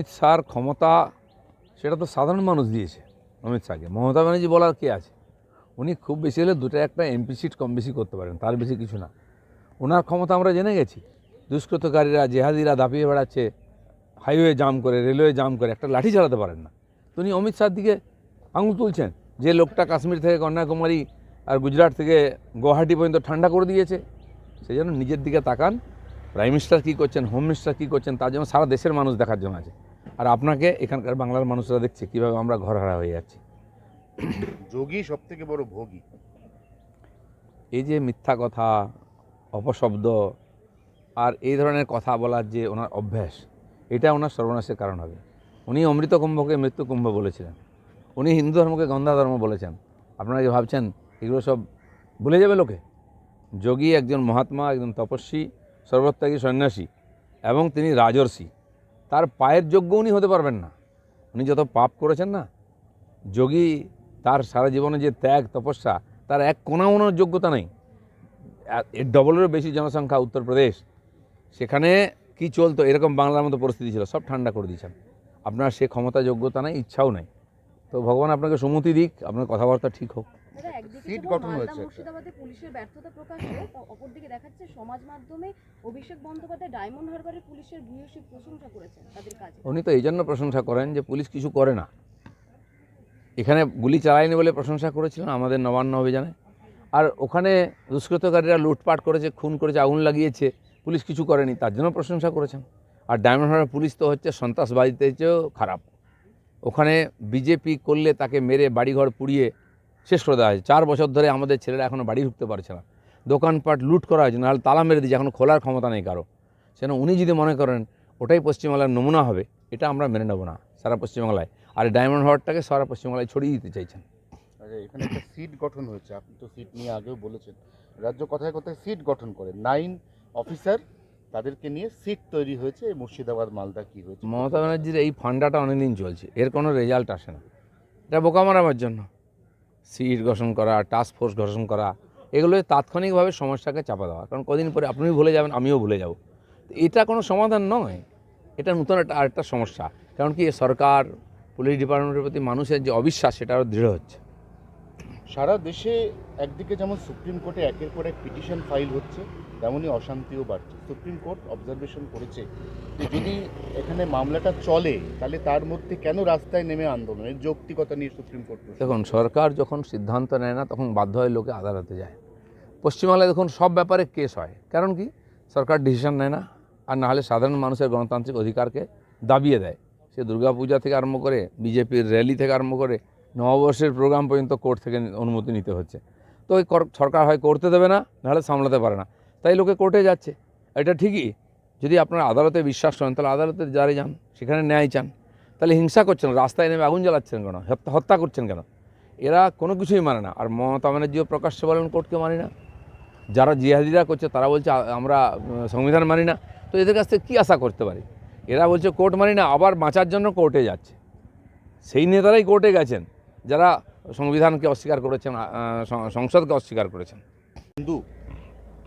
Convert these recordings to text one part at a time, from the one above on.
অমিত শাহর ক্ষমতা সেটা তো সাধারণ মানুষ দিয়েছে অমিত শাহকে। মমতা ব্যানার্জি বলার কে আছে? উনি খুব বেশি হলে দুটো একটা এমপি সিট কম বেশি করতে পারেন, তার বেশি কিছু না। ওনার ক্ষমতা আমরা জেনে গেছি। দুষ্কৃতকারীরা জেহাদিরা দাপিয়ে বেড়াচ্ছে, হাইওয়ে জাম করে, রেলওয়ে জাম করে, একটা লাঠি চালাতে পারেন না। তো উনি অমিত শাহর দিকে আঙুল তুলছেন, যে লোকটা কাশ্মীর থেকে কন্যাকুমারী আর গুজরাট থেকে গুয়াহাটি পর্যন্ত ঠান্ডা করে দিয়েছে। সেই জন্য নিজের দিকে তাকান। প্রাইম মিনিস্টার কী করছেন, হোম মিনিস্টার কী করছেন, তার জন্য সারা দেশের মানুষ দেখার জন্য আছে। আর আপনাকে এখানকার বাংলার মানুষরা দেখছে কীভাবে আমরা ঘরহারা হয়ে যাচ্ছি। যোগী সব থেকে বড় ভোগী। এই যে মিথ্যা কথা, অপশব্দ আর এই ধরনের কথা বলার যে ওনার অভ্যাস, এটা ওনার সর্বনাশের কারণ হবে। উনি অমৃত কুম্ভকে মৃত্যু কুম্ভ বলেছিলেন, উনি হিন্দু ধর্মকে গন্ধা ধর্ম বলেছেন। আপনারা কি ভাবছেন এগুলো সব ভুলে যাবে লোকে? যোগী একজন মহাত্মা, একজন তপস্বী, সর্বত্যাগী সন্ন্যাসী, এবং তিনি রাজর্ষি। তার পায়ের যোগ্য উনি হতে পারবেন না। উনি যত পাপ করেছেন না, যোগী তার সারা জীবনে যে ত্যাগ তপস্যা, তার এক কোনাও যোগ্যতা নেই। এর ডবলেরও বেশি জনসংখ্যা উত্তরপ্রদেশ, সেখানে কি চলতো, এরকম বাংলার মতো পরিস্থিতি ছিল, সব ঠান্ডা করে দিয়েছেন। আপনার সে ক্ষমতা যোগ্যতা নেই, ইচ্ছাও নেই। তো ভগবান আপনাকে সুমতি দিক, আপনার কথাবার্তা ঠিক হোক। সিট গঠন হয়েছে। মুর্শিদাবাদে পুলিশের ব্যর্থতা প্রকাশ করে অপরদিকে দেখাচ্ছে সমাজ মাধ্যমে অভিষেক বন্দ্যোপাধ্যায় ডায়মন্ড হারবারে পুলিশের ভূয়সী প্রশংসা করেছেন তাদের কাজে। উনি তো এই জন্য প্রশংসা করেন যে পুলিশ কিছু করে না। এখানে গুলি চালায়নি বলে প্রশংসা করেছিলেন আমাদের নবান্ন অভিযানে। আর ওখানে দুষ্কৃতকারীরা লুটপাট করেছে, খুন করেছে, আগুন লাগিয়েছে, পুলিশ কিছু করেনি, তার জন্য প্রশংসা করেছেন। আর ডায়মন্ড হারবার পুলিশ তো হচ্ছে সন্ত্রাসবাদীদের চেয়েও খারাপ। ওখানে বিজেপি করলে তাকে মেরে বাড়িঘর পুড়িয়ে শেষ করে দেওয়া হয়েছে। 4 বছর ধরে আমাদের ছেলেরা এখনও বাড়ি ঢুকতে পারছে না। দোকানপাট লুট করা হয়েছে, নাহলে তালা মেরে দিয়েছে, এখনও খোলার ক্ষমতা নেই কারো। সেজন্য উনি যদি মনে করেন ওটাই পশ্চিমবাংলার নমুনা হবে, এটা আমরা মেনে নেব না সারা পশ্চিমবাংলায়। আর ডায়মন্ড হারবারটাকে সারা পশ্চিমবাংলায় ছড়িয়ে দিতে চাইছেন। আচ্ছা, এখানে একটা সিট গঠন হয়েছে, আপনি তো সিট নিয়ে আগেও বলেছেন। রাজ্য কথায় কথায় সিট গঠন করে 9 অফিসার, তাদেরকে নিয়ে সিট তৈরি হয়েছে। মুর্শিদাবাদ মালদা কি হয়েছে? মমতা ব্যানার্জির এই ফান্ডাটা অনেকদিন চলছে, এর কোনো রেজাল্ট আসে না। এটা বোকা মারাবার জন্য সিট গঠন করা, টাস্ক ফোর্স গঠন করা, এগুলো তাৎক্ষণিকভাবে সমস্যাকে চাপা দেওয়া। কারণ কদিন পরে আপনিও ভুলে যাবেন, আমিও ভুলে যাব। এটা কোনো সমাধান নয়, এটা নতুন আরেকটা সমস্যা। কারণ কি সরকার, পুলিশ ডিপার্টমেন্টের প্রতি মানুষের যে অবিশ্বাস, সেটা আরও দৃঢ় হচ্ছে। সারা দেশে একদিকে যেমন সুপ্রিম কোর্টে একের পর এক পিটিশন ফাইল হচ্ছে, তেমনই অশান্তিও বাড়ছে। সুপ্রিম কোর্ট অবজারভেশন করেছে যে যদি এখানে মামলাটা চলে, তাহলে তার মধ্যে কেন রাস্তায় নেমে আন্দোলনের যৌক্তিকতা নিয়ে সুপ্রিম কোর্ট। দেখুন, সরকার যখন সিদ্ধান্ত নেয় না, তখন বাধ্য হয়ে লোকে আদালতে যায়। পশ্চিমবাংলায় দেখুন সব ব্যাপারে কেস হয়, কারণ কি সরকার ডিসিশন নেয় না, আর নাহলে সাধারণ মানুষের গণতান্ত্রিক অধিকারকে দাবিয়ে দেয়। সে দুর্গাপূজা থেকে আরম্ভ করে, বিজেপির র্যালি থেকে আরম্ভ করে, নববর্ষের প্রোগ্রাম পর্যন্ত কোর্ট থেকে অনুমতি নিতে হচ্ছে। তো ওই সরকার হয় করতে দেবে না, নাহলে সামলাতে পারে না, তাই লোকে কোর্টে যাচ্ছে। এটা ঠিকই, যদি আপনারা আদালতে বিশ্বাস করেন তাহলে আদালতে জারি যান, সেখানে ন্যায় চান। তাহলে হিংসা করছেন, রাস্তায় নেমে আগুন জ্বালাচ্ছেন কেন, হত্যা করছেন কেন? এরা কোনো কিছুই মানে না। আর মমতা ব্যানার্জিও প্রকাশ্যে বলেন কোর্টকে মানি না। যারা জিহাদিরা করছে তারা বলছে আমরা সংবিধান মানি না। তো এদের কাছ থেকে কী আশা করতে পারি? এরা বলছে কোর্ট মানি না, আবার বাঁচার জন্য কোর্টে যাচ্ছে। সেই নেতারাই কোর্টে গেছেন যারা সংবিধানকে অস্বীকার করেছেন, সংসদকে অস্বীকার করেছেন। হিন্দু,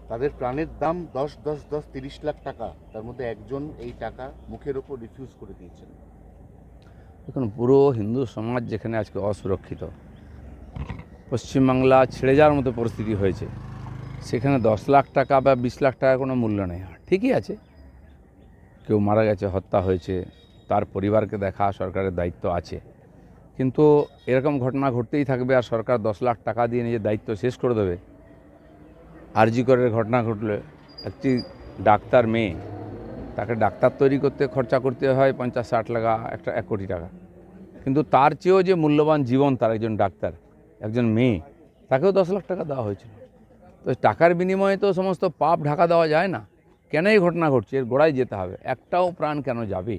তাদের প্রাণের দাম 10 30 লাখ টাকা, তার মধ্যে একজন এই টাকা মুখের ওপর রিফিউজ করে দিয়েছেন। দেখুন, পুরো হিন্দু সমাজ যেখানে আজকে অসুরক্ষিত, পশ্চিমবাংলা ছেড়ে যাওয়ার মতো পরিস্থিতি হয়েছে, সেখানে 10 লাখ টাকা বা 20 লাখ টাকার কোনো মূল্য নেই। ঠিকই আছে, কেউ মারা গেছে, হত্যা হয়েছে, তার পরিবারকে দেখা সরকারের দায়িত্ব আছে। কিন্তু এরকম ঘটনা ঘটতেই থাকবে, আর সরকার 10 লাখ টাকা দিয়ে নিজের দায়িত্ব শেষ করে দেবে। আরজি করের ঘটনা ঘটলে একটি ডাক্তার মেয়ে, তাকে ডাক্তার তৈরি করতে খরচা করতে হয় 50-60 লাখ, 1 কোটি টাকা। কিন্তু তার চেয়েও যে মূল্যবান জীবন তার একজন ডাক্তার, একজন মেয়ে, তাকেও 10 লাখ টাকা দেওয়া হয়েছিল। তো টাকার বিনিময়ে তো সমস্ত পাপ ঢাকা দেওয়া যায় না। কেন এই ঘটনা ঘটছে, এর গোড়ায় যেতে হবে। একটাও প্রাণ কেন যাবে?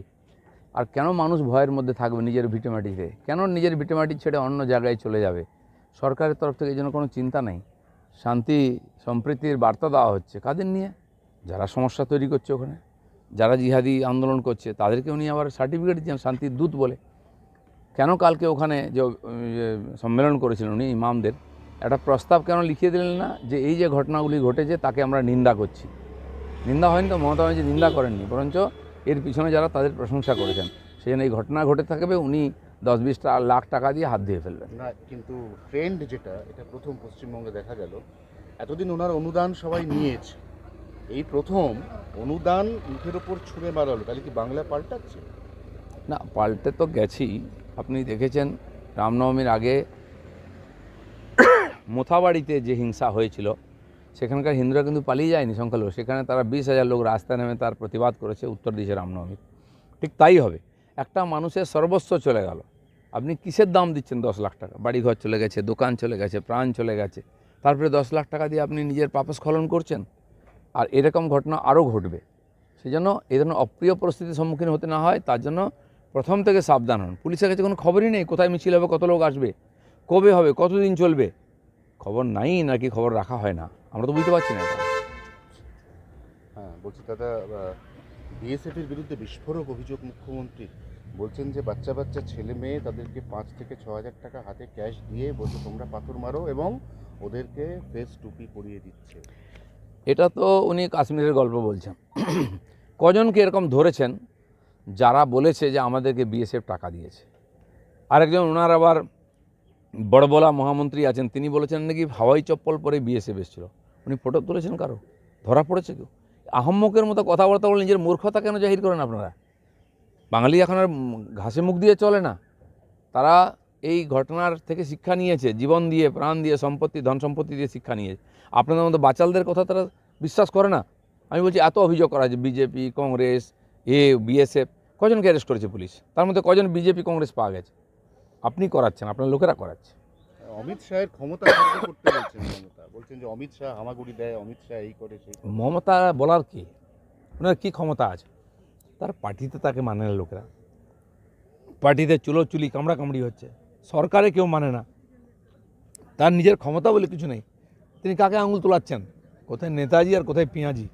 আর কেন মানুষ ভয়ের মধ্যে থাকবে নিজের ভিটেমাটিতে? কেন নিজের ভিটেমাটি ছেড়ে অন্য জায়গায় চলে যাবে? সরকারের তরফ থেকে এই জন্য কোনো চিন্তা নেই। শান্তি সম্প্রীতির বার্তা দেওয়া হচ্ছে কাদের নিয়ে? যারা সমস্যা তৈরি করছে ওখানে, যারা জিহাদি আন্দোলন করছে, তাদেরকে উনি আবার সার্টিফিকেট দিচ্ছেন শান্তির দূত বলে। কেন কালকে ওখানে যে সম্মেলন করেছিলেন উনি ইমামদের, একটা প্রস্তাব কেন লিখিয়ে দিলেন না যে এই যে ঘটনাগুলি ঘটেছে তাকে আমরা নিন্দা করছি? নিন্দা হয়নি তো, মমতা ব্যানার্জি নিন্দা করেননি, বরঞ্চ এর পিছনে যারা তাদের প্রশংসা করেছেন। সেই জন্য এই ঘটনা ঘটে থাকবে, উনি 10-20 লাখ টাকা দিয়ে হাত দিয়ে ফেলবেন। না, কিন্তু ট্রেন্ড যেটা, এটা প্রথম পশ্চিমবঙ্গে দেখা গেল। এতদিন ওনার অনুদান সবাই নিয়েছে, এই প্রথম অনুদান মুখের ওপর ছুঁড়ে মারা হলো, তাহলে কি বাংলা পাল্টাচ্ছে? না, পাল্টে তো গেছি। আপনি দেখেছেন রামনবমীর আগে মোথাবাড়িতে যে হিংসা হয়েছিল, সেখানকার হিন্দুরা কিন্তু পালিয়ে যায়নি সংখ্যালঘু, সেখানে তারা 20,000 লোক রাস্তায় নেমে তার প্রতিবাদ করেছে, উত্তর দিয়েছে রামনবমী। ঠিক তাই হবে, একটা মানুষের সর্বস্ব চলে গেল, আপনি কিসের দাম দিচ্ছেন? 10 লাখ টাকা, বাড়িঘর চলে গেছে, দোকান চলে গেছে, প্রাণ চলে গেছে, তারপরে 10 লাখ টাকা দিয়ে আপনি নিজের পাপস্খলন করছেন। আর এরকম ঘটনা আরও ঘটবে। সেই জন্য এই ধরনের অপ্রিয় পরিস্থিতির সম্মুখীন হতে না হয়, তার জন্য প্রথম থেকে সাবধান হন। পুলিশের কাছে কোনো খবরই নেই কোথায় মিছিল হবে, কত লোক আসবে, কবে হবে, কতদিন চলবে, খবর নাই নাকি খবর রাখা হয় না, আমরা তো বুঝতে পারছি না এটা। হ্যাঁ, বলছি দাদা, বিএসএফের বিরুদ্ধে বিস্ফোরক অভিযোগ মুখ্যমন্ত্রী। বলছেন যে বাচ্চা বাচ্চা ছেলে মেয়ে, তাদেরকে 5 থেকে 6 হাজার টাকা হাতে ক্যাশ দিয়ে বলছে তোমরা পাথর মারো, এবং ওদেরকে ফেস টুপি পরিয়ে দিচ্ছে। এটা তো উনি কাশ্মীরের গল্প বলছেন। কজনকে এরকম ধরেছেন যারা বলেছে যে আমাদেরকে বিএসএফ টাকা দিয়েছে। আরেকজন ওনার আবার বড়বলা মহামন্ত্রী আছেন, তিনি বলেছেন নাকি হাওয়াই চপ্পল পরে বিএসএফ এসেছিল। উনি ফটো তুলেছেন, কারো ধরা পড়েছে কেউ? আহম্মকের মতো কথাবার্তা বলে নিজের মূর্খতা কেন জাহির করেন আপনারা? বাঙালি এখন আর ঘাসে মুখ দিয়ে চলে না, তারা এই ঘটনার থেকে শিক্ষা নিয়েছে, জীবন দিয়ে, প্রাণ দিয়ে, সম্পত্তি, ধন সম্পত্তি দিয়ে শিক্ষা নিয়েছে। আপনাদের মতো বাচালদের কথা তারা বিশ্বাস করে না। আমি বলছি, এত অভিযোগ করা যে বিজেপি, কংগ্রেস, বিএসএফ, কজনকে অ্যারেস্ট করেছে পুলিশ? তার মধ্যে কজন বিজেপি, কংগ্রেস পাওয়া গেছে? আপনি করাচ্ছেন, আপনার লোকেরা করাচ্ছে। অমিত শাহের ক্ষমতা খর্ব করতে বলছেন মমতা, বলছেন যে অমিত শাহ হামাগুড়ি দেয়, অমিত শাহ এই করে সেই করে। মমতা বলার কি? ওনার কী ক্ষমতা আছে? তার পার্টিতে তাকে মানে না লোকেরা, পার্টিতে চুলোচুলি কামড়াকামড়ি হচ্ছে, সরকারে কেউ মানে না, তার নিজের ক্ষমতা বলে কিছু নেই। তিনি কাকে আঙুল তোলাচ্ছেন? কোথায় নেতাজি আর কোথায় পিঁয়াজি?